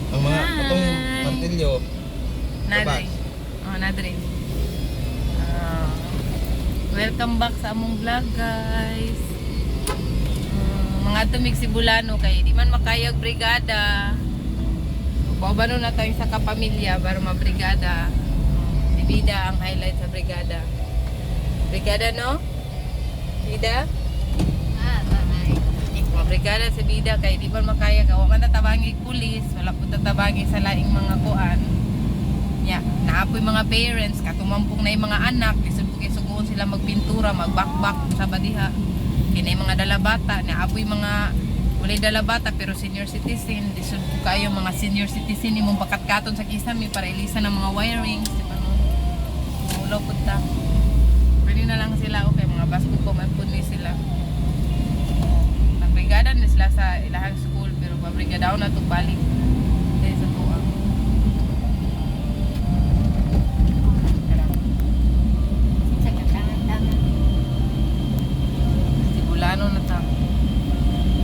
Ang mga itong Hi. martilyo. Nadre. Oh, Nadre. Welcome back sa among vlog, guys. Mga tumig Sibulano kay di man makayag brigada. Babano na tayo sa kapamilya para mabrigada. Bida ang highlight sa brigada. Brigada, no? Bida? Brigada sa bida kay di ba makaya ka wa man tatabangig pulis, wala po tatabangig sa laing mga kuan. Ya, naapoy mga parents katumampong na yung mga anak, lisod po kay suguon sila magpintura, magbakbak sa badiha. Kinay mga dalabata, naapoy mga walay dalabata pero senior citizen, lisod po kayo mga senior citizen imong pakatkaton sa kisame para ilisan ng mga wirings, di ba no? Ulaw po ta. Pwede na lang sila okay, mga basketball man po ni sila. Brigada na sila sa ilahang school pero pabrigadaw na ito balik.